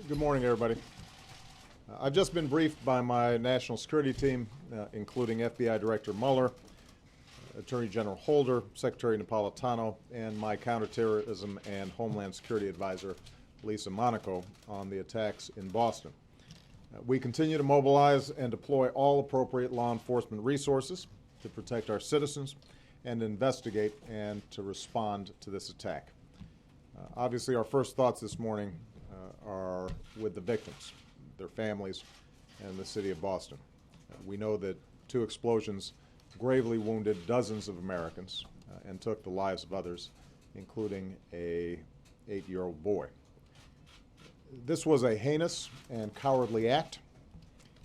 Good morning, everybody. I've just been briefed by my national security team, including FBI Director Mueller, Attorney General Holder, Secretary Napolitano, and my counterterrorism and Homeland Security Advisor, Lisa Monaco, on the attacks in Boston. We continue to mobilize and deploy all appropriate law enforcement resources to protect our citizens and investigate and to respond to this attack. Obviously, our first thoughts this morning are with the victims, their families, and the city of Boston. We know that two explosions gravely wounded dozens of Americans and took the lives of others, including an 8-year-old boy. This was a heinous and cowardly act,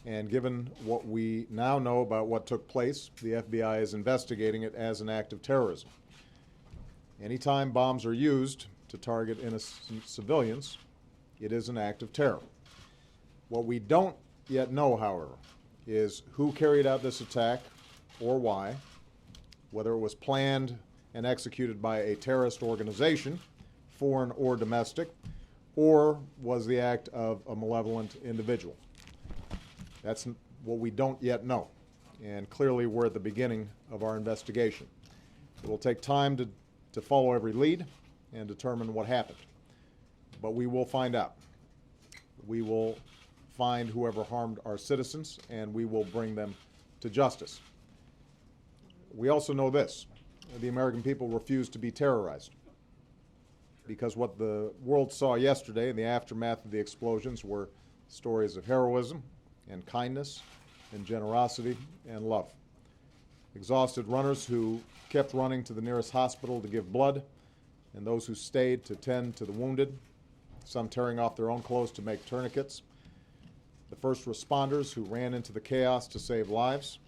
and given what we now know about what took place, the FBI is investigating it as an act of terrorism. Anytime bombs are used to target innocent civilians, it is an act of terror. What we don't yet know, however, is who carried out this attack or why, whether it was planned and executed by a terrorist organization, foreign or domestic, or was the act of a malevolent individual. That's what we don't yet know, and clearly we're at the beginning of our investigation. It will take time to follow every lead and determine what happened, but we will find out. We will find whoever harmed our citizens, and we will bring them to justice. We also know this: the American people refuse to be terrorized, because what the world saw yesterday in the aftermath of the explosions were stories of heroism and kindness and generosity and love. Exhausted runners who kept running to the nearest hospital to give blood, and those who stayed to tend to the wounded, some tearing off their own clothes to make tourniquets. The first responders who ran into the chaos to save lives.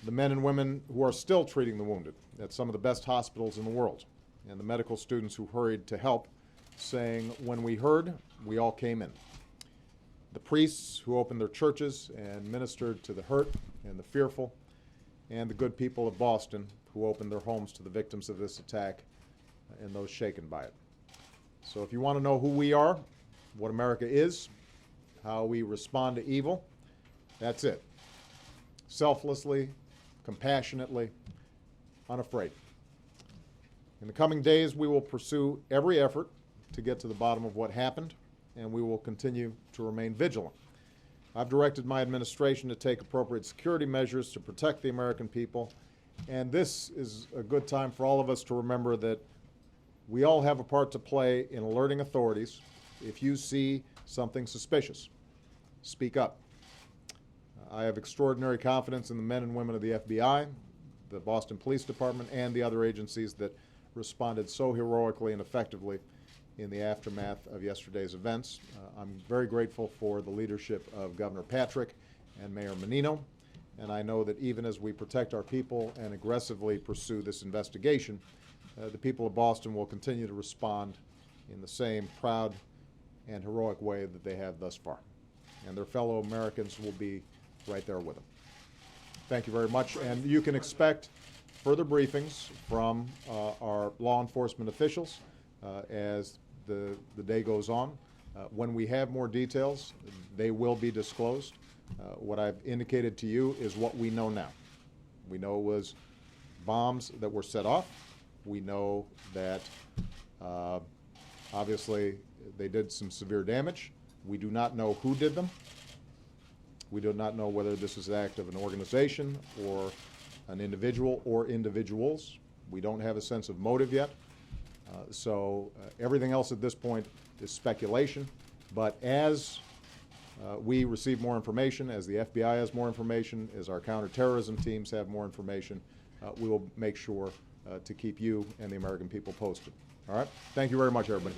The men and women who are still treating the wounded at some of the best hospitals in the world. And the medical students who hurried to help, saying, "When we heard, we all came in." The priests who opened their churches and ministered to the hurt and the fearful. And the good people of Boston who opened their homes to the victims of this attack and those shaken by it. So if you want to know who we are, what America is, how we respond to evil, that's it. Selflessly, compassionately, unafraid. In the coming days, we will pursue every effort to get to the bottom of what happened, and we will continue to remain vigilant. I've directed my administration to take appropriate security measures to protect the American people, and this is a good time for all of us to remember that we all have a part to play in alerting authorities. If you see something suspicious, speak up. I have extraordinary confidence in the men and women of the FBI, the Boston Police Department, and the other agencies that responded so heroically and effectively in the aftermath of yesterday's events. I'm very grateful for the leadership of Governor Patrick and Mayor Menino, and I know that even as we protect our people and aggressively pursue this investigation, the people of Boston will continue to respond in the same proud and heroic way that they have thus far. And their fellow Americans will be right there with them. Thank you very much. And you can expect further briefings from our law enforcement officials as the day goes on. When we have more details, they will be disclosed. What I've indicated to you is what we know now. We know it was bombs that were set off. We know that obviously they did some severe damage. We do not know who did them. We do not know whether this is an act of an organization or an individual or individuals. We don't have a sense of motive yet. So everything else at this point is speculation. But as we receive more information, as the FBI has more information, as our counterterrorism teams have more information, we will make sure to keep you and the American people posted. All right? Thank you very much, everybody.